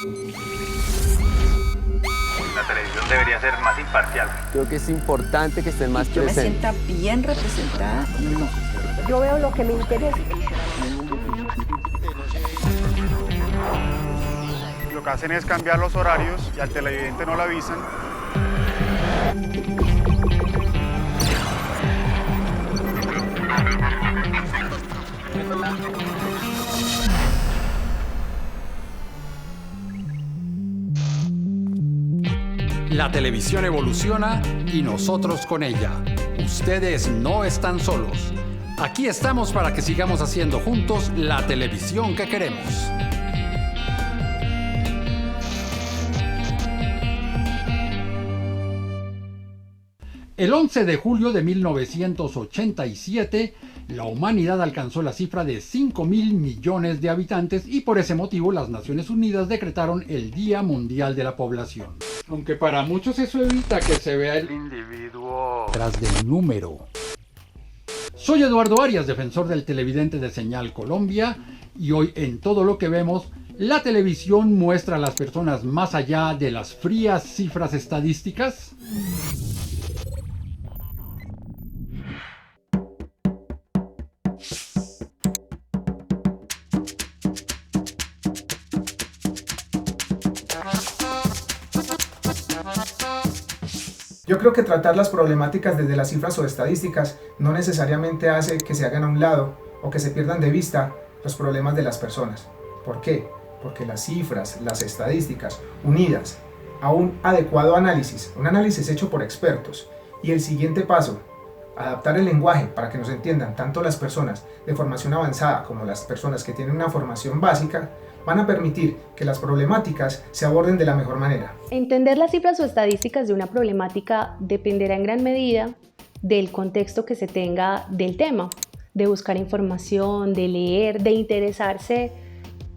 La televisión debería ser más imparcial. Creo que es importante que estén más Yo me presentes. sienta bien representada, no. Yo veo lo que me interesa. Lo que hacen es cambiar los horarios y al televidente no lo avisan. La televisión evoluciona y nosotros con ella. Ustedes no están solos. Aquí estamos para que sigamos haciendo juntos la televisión que queremos. El 11 de julio de 1987, la humanidad alcanzó la cifra de 5.000 millones de habitantes y por ese motivo las Naciones Unidas decretaron el Día Mundial de la Población. Aunque para muchos eso evita que se vea el individuo tras del número. Soy Eduardo Arias, defensor del televidente de Señal Colombia, y hoy en Todo lo que vemos, la televisión muestra a las personas más allá de las frías cifras estadísticas. Yo creo que tratar las problemáticas desde las cifras o estadísticas no necesariamente hace que se hagan a un lado o que se pierdan de vista los problemas de las personas. ¿Por qué? Porque las cifras, las estadísticas, unidas a un adecuado análisis, un análisis hecho por expertos, y el siguiente paso, adaptar el lenguaje para que nos entiendan tanto las personas de formación avanzada como las personas que tienen una formación básica, van a permitir que las problemáticas se aborden de la mejor manera. Entender las cifras o estadísticas de una problemática dependerá en gran medida del contexto que se tenga del tema, de buscar información, de leer, de interesarse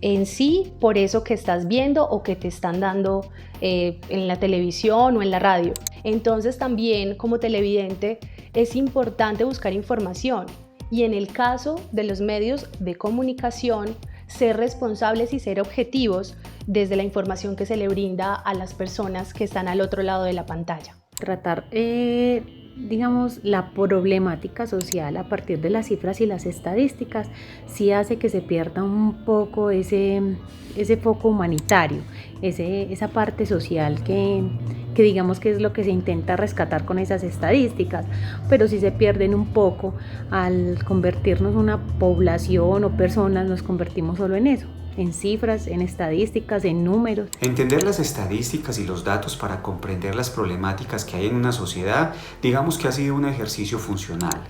en sí por eso que estás viendo o que te están dando en la televisión o en la radio. Entonces también como televidente es importante buscar información y en el caso de los medios de comunicación, ser responsables y ser objetivos desde la información que se le brinda a las personas que están al otro lado de la pantalla. Tratar, digamos, la problemática social a partir de las cifras y las estadísticas sí hace que se pierda un poco ese foco humanitario, esa parte social que digamos que es lo que se intenta rescatar con esas estadísticas, pero sí se pierden un poco al convertirnos en una población o personas, nos convertimos solo en eso, en cifras, en estadísticas, en números. Entender las estadísticas y los datos para comprender las problemáticas que hay en una sociedad, digamos que ha sido un ejercicio funcional.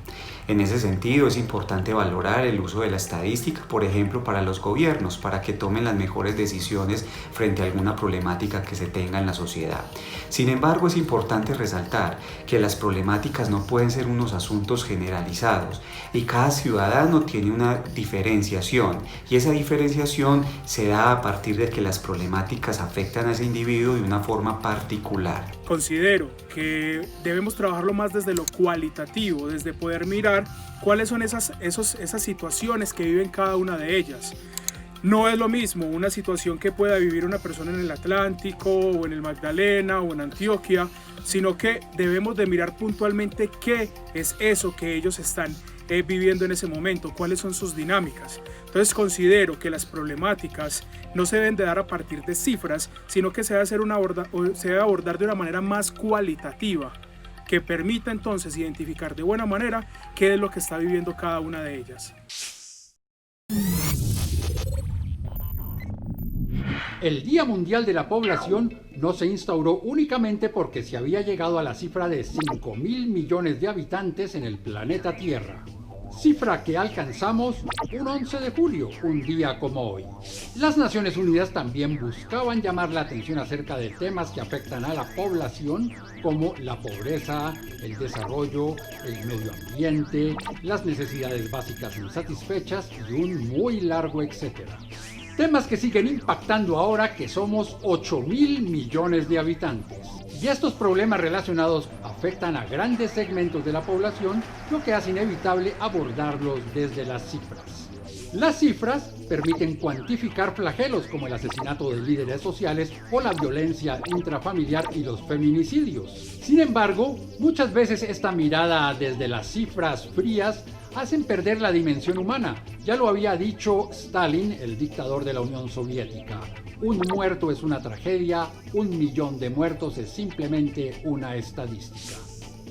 En ese sentido, es importante valorar el uso de la estadística, por ejemplo, para los gobiernos, para que tomen las mejores decisiones frente a alguna problemática que se tenga en la sociedad. Sin embargo, es importante resaltar que las problemáticas no pueden ser unos asuntos generalizados y cada ciudadano tiene una diferenciación y esa diferenciación se da a partir de que las problemáticas afectan a ese individuo de una forma particular. Considero que debemos trabajarlo más desde lo cualitativo, desde poder mirar cuáles son esas situaciones que viven cada una de ellas. No es lo mismo una situación que pueda vivir una persona en el Atlántico o en el Magdalena o en Antioquia, sino que debemos de mirar puntualmente qué es eso que ellos están viviendo en ese momento, cuáles son sus dinámicas. Entonces considero que las problemáticas no se deben de dar a partir de cifras, sino que se debe abordar de una manera más cualitativa, que permita entonces identificar de buena manera qué es lo que está viviendo cada una de ellas. El Día Mundial de la Población no se instauró únicamente porque se había llegado a la cifra de 5.000 millones de habitantes en el planeta Tierra. Cifra que alcanzamos un 11 de julio, un día como hoy. Las Naciones Unidas también buscaban llamar la atención acerca de temas que afectan a la población, como la pobreza, el desarrollo, el medio ambiente, las necesidades básicas insatisfechas y un muy largo etcétera. Temas que siguen impactando ahora que somos 8.000 millones de habitantes. Y estos problemas relacionados afectan a grandes segmentos de la población, lo que hace inevitable abordarlos desde las cifras. Las cifras permiten cuantificar flagelos como el asesinato de líderes sociales o la violencia intrafamiliar y los feminicidios. Sin embargo, muchas veces esta mirada desde las cifras frías hacen perder la dimensión humana. Ya lo había dicho Stalin, el dictador de la Unión Soviética. Un muerto es una tragedia, 1 millón de muertos es simplemente una estadística.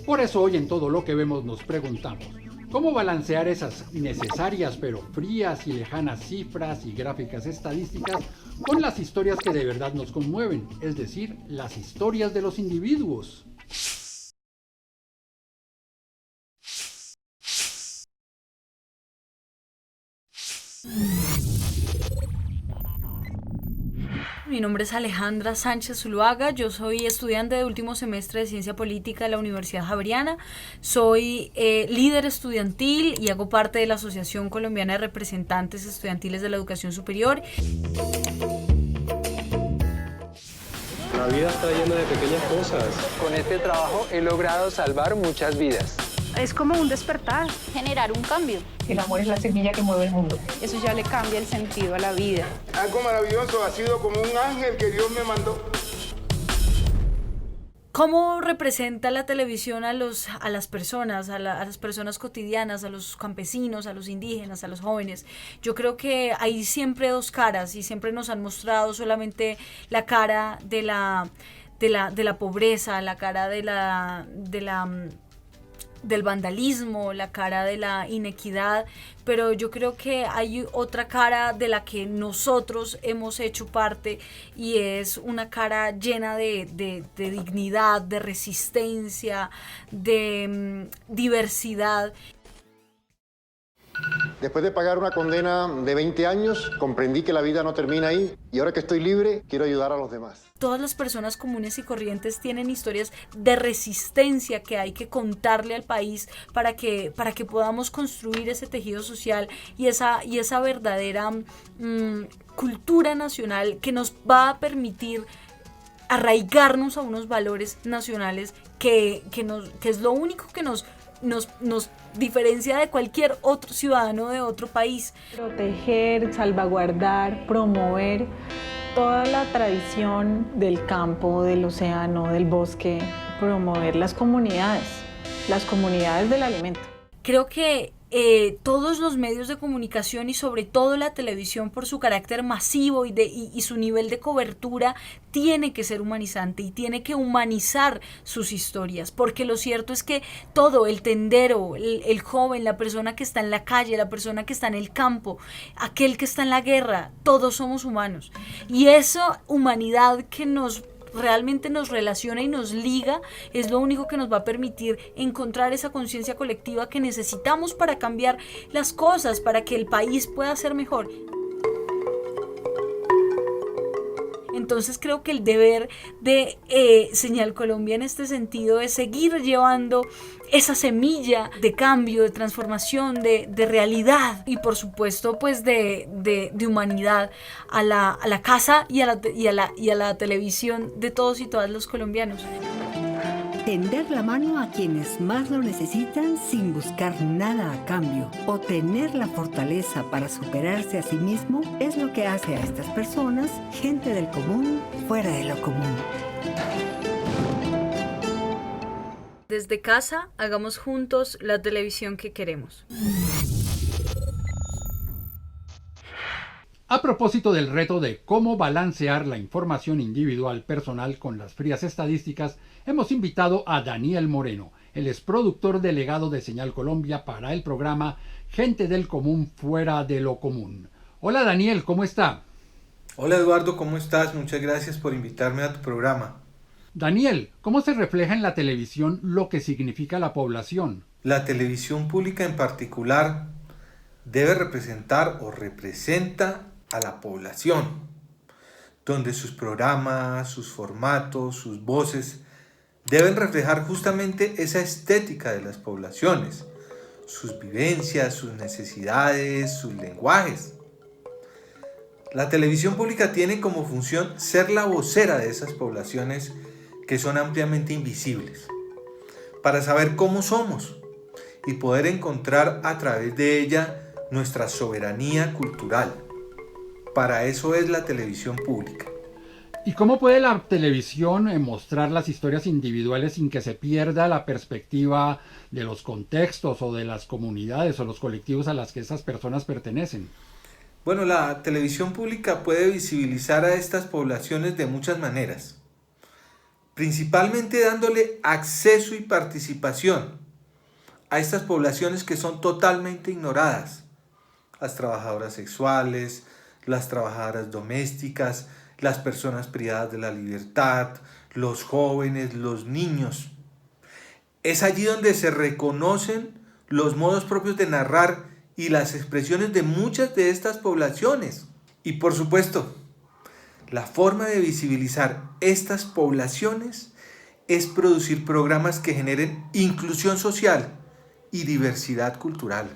Por eso hoy en Todo lo que vemos nos preguntamos, ¿cómo balancear esas necesarias pero frías y lejanas cifras y gráficas estadísticas con las historias que de verdad nos conmueven, es decir, las historias de los individuos? Mi nombre es Alejandra Sánchez Zuluaga, yo soy estudiante de último semestre de Ciencia Política de la Universidad Javeriana, soy líder estudiantil y hago parte de la Asociación Colombiana de Representantes Estudiantiles de la Educación Superior. La vida está llena de pequeñas cosas. Con este trabajo he logrado salvar muchas vidas. Es como un despertar. Generar un cambio. El amor es la semilla que mueve el mundo. Eso ya le cambia el sentido a la vida. Algo maravilloso, ha sido como un ángel que Dios me mandó. ¿Cómo representa la televisión a las personas, a las personas cotidianas, a los campesinos, a los indígenas, a los jóvenes? Yo creo que hay siempre dos caras y siempre nos han mostrado solamente la cara de la pobreza, la cara del vandalismo, la cara de la inequidad, pero yo creo que hay otra cara de la que nosotros hemos hecho parte y es una cara llena de dignidad, de resistencia, de diversidad. Después de pagar una condena de 20 años, comprendí que la vida no termina ahí y ahora que estoy libre, quiero ayudar a los demás. Todas las personas comunes y corrientes tienen historias de resistencia que hay que contarle al país para que podamos construir ese tejido social y esa verdadera cultura nacional que nos va a permitir arraigarnos a unos valores nacionales que es lo único que nos diferencia de cualquier otro ciudadano de otro país. Proteger, salvaguardar, promover toda la tradición del campo, del océano, del bosque, promover las comunidades del alimento. Creo que todos los medios de comunicación y sobre todo la televisión por su carácter masivo y su nivel de cobertura tiene que ser humanizante y tiene que humanizar sus historias, porque lo cierto es que todo, el tendero, el joven, la persona que está en la calle, la persona que está en el campo, aquel que está en la guerra, todos somos humanos y esa humanidad que realmente nos relaciona y nos liga, es lo único que nos va a permitir encontrar esa conciencia colectiva que necesitamos para cambiar las cosas, para que el país pueda ser mejor. Entonces creo que el deber de Señal Colombia en este sentido es seguir llevando esa semilla de cambio, de transformación, de realidad y por supuesto pues de humanidad a la casa y a la televisión de todos y todas los colombianos. Tender la mano a quienes más lo necesitan sin buscar nada a cambio o tener la fortaleza para superarse a sí mismo es lo que hace a estas personas gente del común fuera de lo común. Desde casa, hagamos juntos la televisión que queremos. A propósito del reto de cómo balancear la información individual personal con las frías estadísticas, hemos invitado a Daniel Moreno. Él es productor delegado de Señal Colombia para el programa Gente del Común Fuera de lo Común. Hola Daniel, ¿cómo está? Hola Eduardo, ¿cómo estás? Muchas gracias por invitarme a tu programa. Daniel, ¿cómo se refleja en la televisión lo que significa la población? La televisión pública en particular debe representar o representa a la población, donde sus programas, sus formatos, sus voces deben reflejar justamente esa estética de las poblaciones, sus vivencias, sus necesidades, sus lenguajes. La televisión pública tiene como función ser la vocera de esas poblaciones que son ampliamente invisibles, para saber cómo somos y poder encontrar a través de ella nuestra soberanía cultural. Para eso es la televisión pública. ¿Y cómo puede la televisión mostrar las historias individuales sin que se pierda la perspectiva de los contextos o de las comunidades o los colectivos a las que esas personas pertenecen? Bueno, la televisión pública puede visibilizar a estas poblaciones de muchas maneras, principalmente dándole acceso y participación a estas poblaciones que son totalmente ignoradas, las trabajadoras sexuales, las trabajadoras domésticas, las personas privadas de la libertad, los jóvenes, los niños. Es allí donde se reconocen los modos propios de narrar y las expresiones de muchas de estas poblaciones. Y por supuesto, la forma de visibilizar estas poblaciones es producir programas que generen inclusión social y diversidad cultural.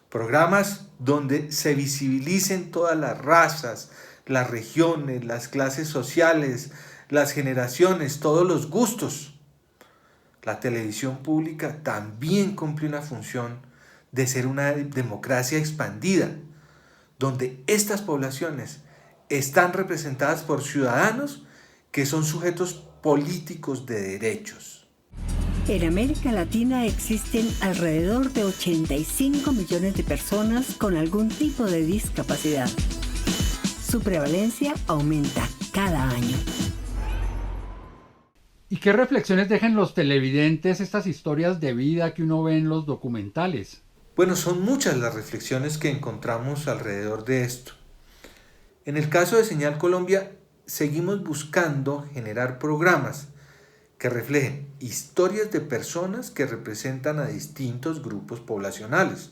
Programas donde se visibilicen todas las razas, las regiones, las clases sociales, las generaciones, todos los gustos. La televisión pública también cumple una función de ser una democracia expandida, donde estas poblaciones están representadas por ciudadanos que son sujetos políticos de derechos. En América Latina existen alrededor de 85 millones de personas con algún tipo de discapacidad. Su prevalencia aumenta cada año. ¿Y qué reflexiones dejan los televidentes estas historias de vida que uno ve en los documentales? Bueno, son muchas las reflexiones que encontramos alrededor de esto. En el caso de Señal Colombia, seguimos buscando generar programas que reflejen historias de personas que representan a distintos grupos poblacionales,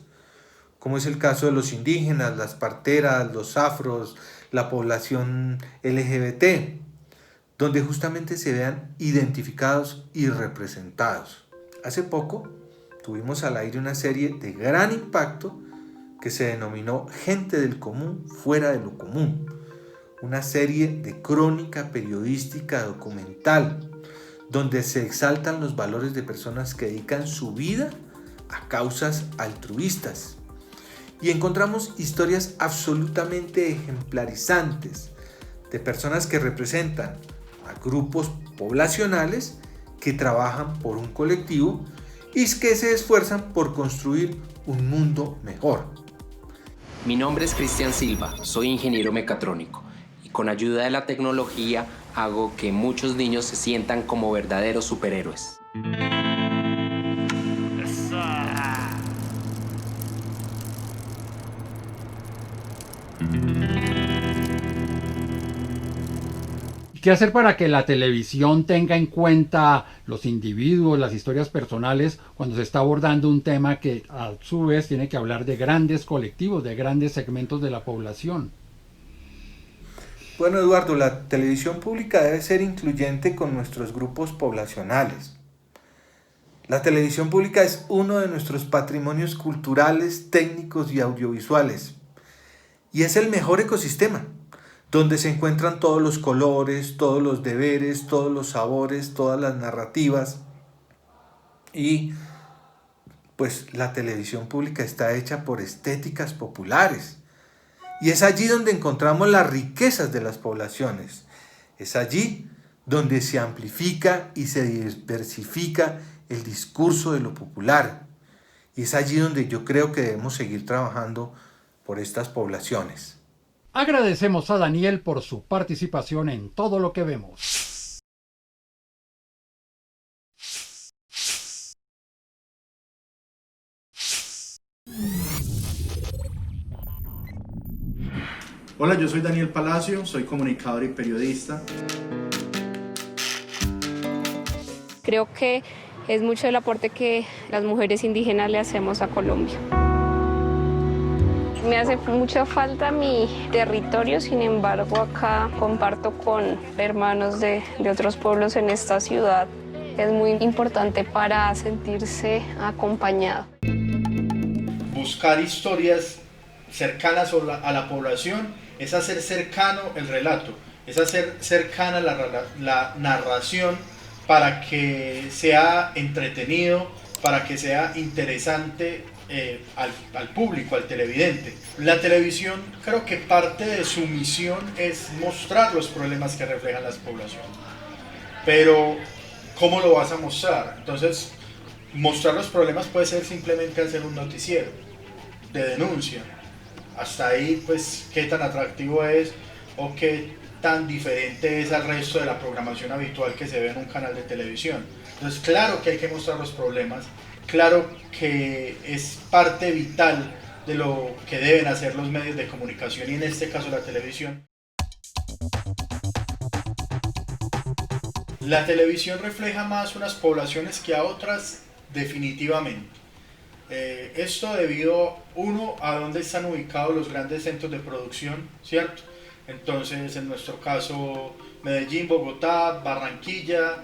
como es el caso de los indígenas, las parteras, los afros, la población LGBT, donde justamente se vean identificados y representados. Hace poco tuvimos al aire una serie de gran impacto que se denominó Gente del Común Fuera de lo Común, una serie de crónica periodística documental donde se exaltan los valores de personas que dedican su vida a causas altruistas. Y encontramos historias absolutamente ejemplarizantes de personas que representan a grupos poblacionales que trabajan por un colectivo y que se esfuerzan por construir un mundo mejor. Mi nombre es Cristian Silva, soy ingeniero mecatrónico y con ayuda de la tecnología hago que muchos niños se sientan como verdaderos superhéroes. ¿Qué hacer para que la televisión tenga en cuenta los individuos, las historias personales, cuando se está abordando un tema que a su vez tiene que hablar de grandes colectivos, de grandes segmentos de la población? Bueno, Eduardo, la televisión pública debe ser incluyente con nuestros grupos poblacionales. La televisión pública es uno de nuestros patrimonios culturales, técnicos y audiovisuales. Y es el mejor ecosistema, donde se encuentran todos los colores, todos los deberes, todos los sabores, todas las narrativas. Y pues la televisión pública está hecha por estéticas populares. Y es allí donde encontramos las riquezas de las poblaciones. Es allí donde se amplifica y se diversifica el discurso de lo popular. Y es allí donde yo creo que debemos seguir trabajando por estas poblaciones. Agradecemos a Daniel por su participación en Todo lo que vemos. Hola, yo soy Daniel Palacio, soy comunicador y periodista. Creo que es mucho el aporte que las mujeres indígenas le hacemos a Colombia. Me hace mucha falta mi territorio, sin embargo acá comparto con hermanos de otros pueblos en esta ciudad. Es muy importante para sentirse acompañado. Buscar historias cercanas a la población es hacer cercano el relato, es hacer cercana la narración para que sea entretenido, para que sea interesante al público, al televidente. La televisión, creo que parte de su misión es mostrar los problemas que reflejan las poblaciones. Pero, ¿cómo lo vas a mostrar? Entonces, mostrar los problemas puede ser simplemente hacer un noticiero de denuncia. Hasta ahí, pues, qué tan atractivo es o qué tan diferente es al resto de la programación habitual que se ve en un canal de televisión. Entonces, claro que hay que mostrar los problemas, claro que es parte vital de lo que deben hacer los medios de comunicación y en este caso la televisión. La televisión refleja más unas poblaciones que a otras definitivamente. Esto debido, uno, a dónde están ubicados los grandes centros de producción, ¿cierto? Entonces, en nuestro caso, Medellín, Bogotá, Barranquilla,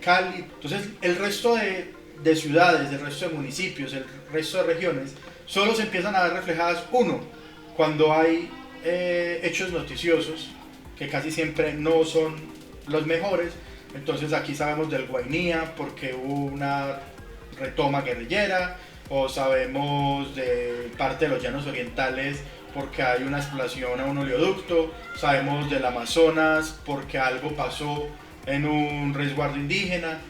Cali. Entonces, el resto de ciudades, el resto de municipios, el resto de regiones, solo se empiezan a ver reflejadas, uno, cuando hay hechos noticiosos, que casi siempre no son los mejores. Entonces, aquí sabemos del Guainía, porque hubo una retoma guerrillera, o sabemos de parte de los llanos orientales, porque hay una explotación a un oleoducto, sabemos del Amazonas porque algo pasó en un resguardo indígena,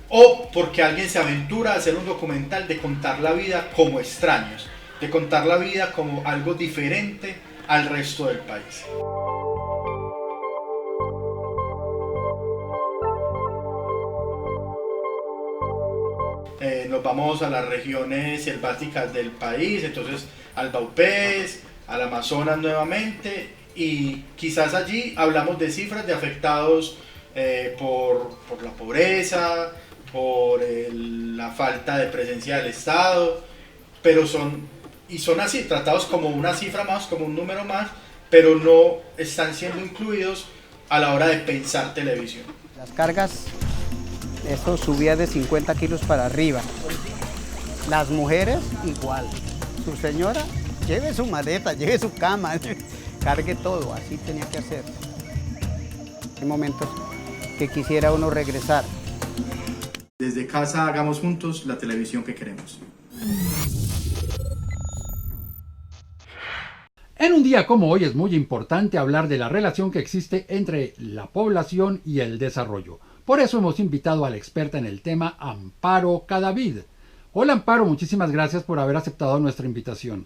o porque alguien se aventura a hacer un documental de contar la vida como extraños, de contar la vida como algo diferente al resto del país. Nos vamos a las regiones selváticas del país, entonces al Baupés, al Amazonas nuevamente, y quizás allí hablamos de cifras de afectados por la pobreza, por la falta de presencia del Estado, pero son así, tratados como una cifra más, como un número más, pero no están siendo incluidos a la hora de pensar televisión. Las cargas, esto subía de 50 kilos para arriba. Las mujeres igual. Su señora, lleve su maleta, lleve su cama, cargue todo, así tenía que hacer. Hay momentos que quisiera uno regresar. Desde casa hagamos juntos la televisión que queremos. En un día como hoy es muy importante hablar de la relación que existe entre la población y el desarrollo. Por eso hemos invitado a la experta en el tema, Amparo Cadavid. Hola Amparo, muchísimas gracias por haber aceptado nuestra invitación.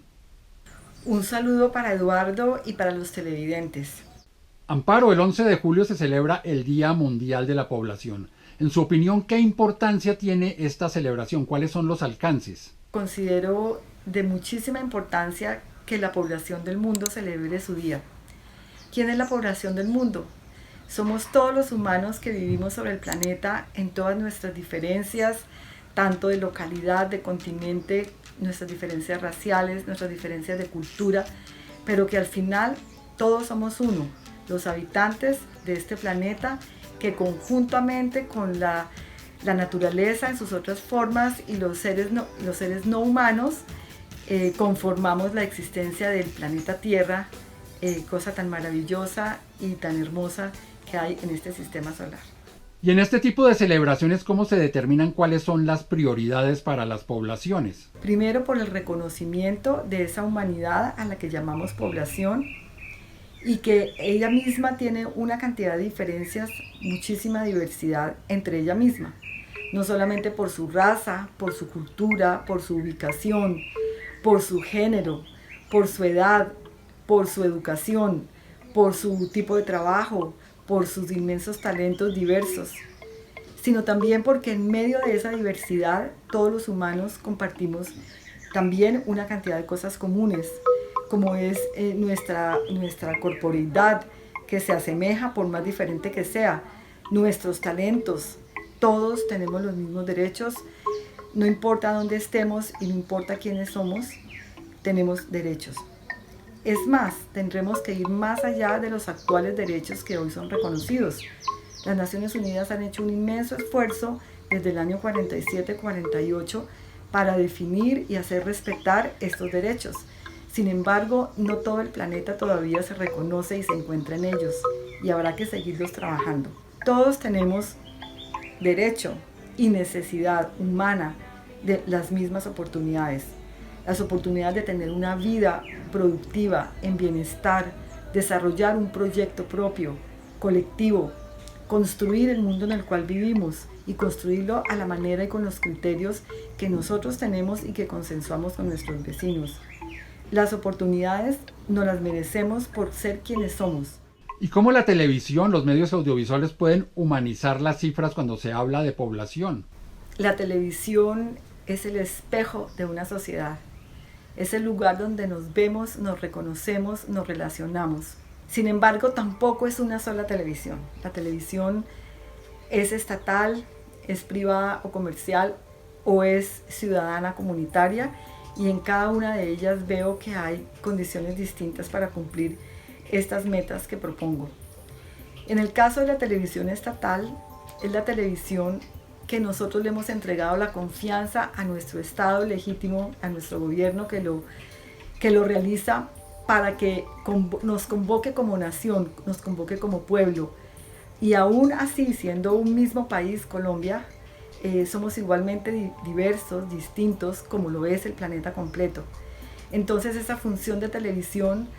Un saludo para Eduardo y para los televidentes. Amparo, el 11 de julio se celebra el Día Mundial de la Población. En su opinión, ¿qué importancia tiene esta celebración? ¿Cuáles son los alcances? Considero de muchísima importancia que la población del mundo celebre su día. ¿Quién es la población del mundo? Somos todos los humanos que vivimos sobre el planeta en todas nuestras diferencias, tanto de localidad, de continente, nuestras diferencias raciales, nuestras diferencias de cultura, pero que al final todos somos uno, los habitantes de este planeta que conjuntamente con la naturaleza en sus otras formas y los seres no humanos conformamos la existencia del planeta Tierra, cosa tan maravillosa y tan hermosa que hay en este sistema solar. Y en este tipo de celebraciones, ¿cómo se determinan cuáles son las prioridades para las poblaciones? Primero, por el reconocimiento de esa humanidad a la que llamamos población y que ella misma tiene una cantidad de diferencias, muchísima diversidad entre ella misma. No solamente por su raza, por su cultura, por su ubicación, por su género, por su edad, por su educación, por su tipo de trabajo, por sus inmensos talentos diversos, sino también porque en medio de esa diversidad todos los humanos compartimos también una cantidad de cosas comunes, como es nuestra corporeidad, que se asemeja por más diferente que sea, nuestros talentos, todos tenemos los mismos derechos, no importa dónde estemos y no importa quiénes somos, tenemos derechos. Es más, tendremos que ir más allá de los actuales derechos que hoy son reconocidos. Las Naciones Unidas han hecho un inmenso esfuerzo desde el año 47-48 para definir y hacer respetar estos derechos. Sin embargo, no todo el planeta todavía se reconoce y se encuentra en ellos, y habrá que seguirlos trabajando. Todos tenemos derecho y necesidad humana de las mismas oportunidades. las oportunidades de tener una vida productiva, en bienestar, desarrollar un proyecto propio, colectivo, construir el mundo en el cual vivimos y construirlo a la manera y con los criterios que nosotros tenemos y que consensuamos con nuestros vecinos. Las oportunidades nos las merecemos por ser quienes somos. ¿Y cómo la televisión, los medios audiovisuales pueden humanizar las cifras cuando se habla de población? La televisión es el espejo de una sociedad. Es el lugar donde nos vemos, nos reconocemos, nos relacionamos. Sin embargo, tampoco es una sola televisión. La televisión es estatal, es privada o comercial, o es ciudadana comunitaria, y en cada una de ellas veo que hay condiciones distintas para cumplir estas metas que propongo. En el caso de la televisión estatal, es la televisión que nosotros le hemos entregado la confianza a nuestro Estado legítimo, a nuestro gobierno que lo realiza para que nos convoque como nación, nos convoque como pueblo. Y aún así, siendo un mismo país, Colombia, somos igualmente diversos, distintos, como lo es el planeta completo. Entonces esa función de televisión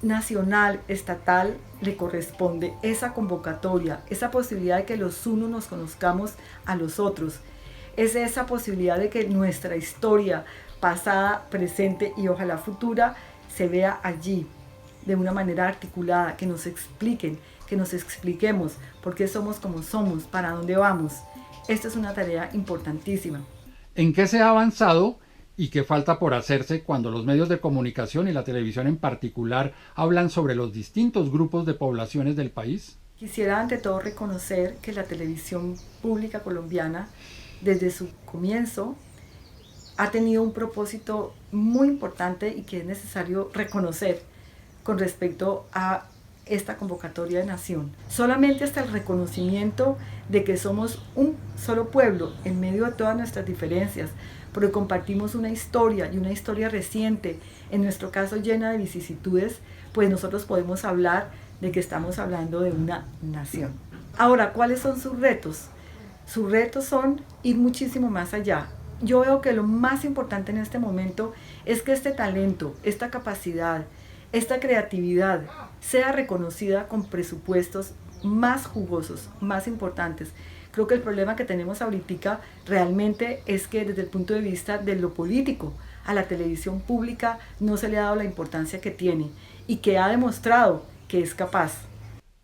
nacional, estatal, le corresponde esa convocatoria, esa posibilidad de que los unos nos conozcamos a los otros. Es esa posibilidad de que nuestra historia pasada, presente y ojalá futura se vea allí de una manera articulada, que nos expliquen, que nos expliquemos por qué somos como somos, para dónde vamos. Esta es una tarea importantísima. ¿En qué se ha avanzado y qué falta por hacerse cuando los medios de comunicación y la televisión en particular hablan sobre los distintos grupos de poblaciones del país? Quisiera ante todo reconocer que la televisión pública colombiana, desde su comienzo, ha tenido un propósito muy importante y que es necesario reconocer con respecto a esta convocatoria de nación. Solamente hasta el reconocimiento de que somos un solo pueblo en medio de todas nuestras diferencias, porque compartimos una historia y una historia reciente, en nuestro caso llena de vicisitudes, pues nosotros podemos hablar de que estamos hablando de una nación. Ahora, ¿cuáles son sus retos? Sus retos son ir muchísimo más allá. Yo veo que lo más importante en este momento es que este talento, esta capacidad, esta creatividad sea reconocida con presupuestos más jugosos, más importantes. Creo que el problema que tenemos ahorita realmente es que desde el punto de vista de lo político, a la televisión pública no se le ha dado la importancia que tiene y que ha demostrado que es capaz.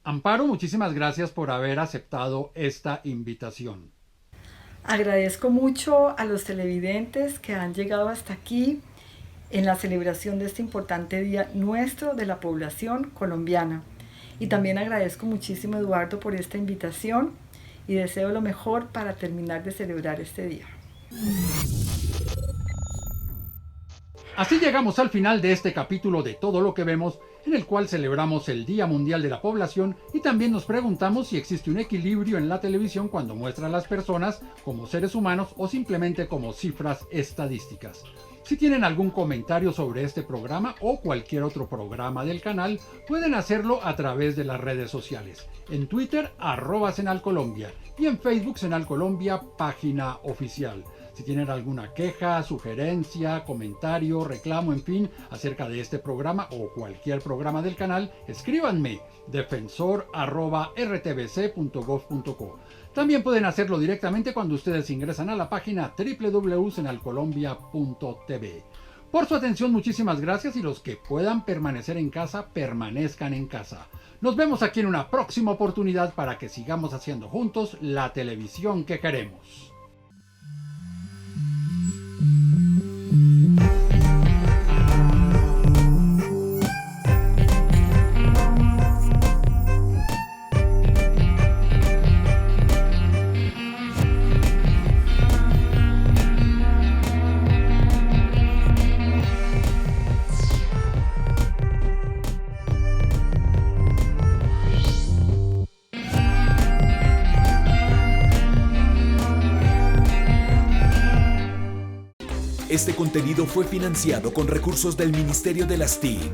Amparo, muchísimas gracias por haber aceptado esta invitación. Agradezco mucho a los televidentes que han llegado hasta aquí en la celebración de este importante día nuestro de la población colombiana. Y también agradezco muchísimo a Eduardo por esta invitación y deseo lo mejor para terminar de celebrar este día. Así llegamos al final de este capítulo de Todo lo que vemos, en el cual celebramos el Día Mundial de la Población y también nos preguntamos si existe un equilibrio en la televisión cuando muestra a las personas como seres humanos o simplemente como cifras estadísticas. Si tienen algún comentario sobre este programa o cualquier otro programa del canal, pueden hacerlo a través de las redes sociales. En Twitter, @SenalColombia, y en Facebook, SenalColombia, página oficial. Si tienen alguna queja, sugerencia, comentario, reclamo, en fin, acerca de este programa o cualquier programa del canal, escríbanme defensor@rtbc.gov.co. También pueden hacerlo directamente cuando ustedes ingresan a la página www.senalcolombia.tv. Por su atención, muchísimas gracias, y los que puedan permanecer en casa, permanezcan en casa. Nos vemos aquí en una próxima oportunidad para que sigamos haciendo juntos la televisión que queremos. Este contenido fue financiado con recursos del Ministerio de las TIC.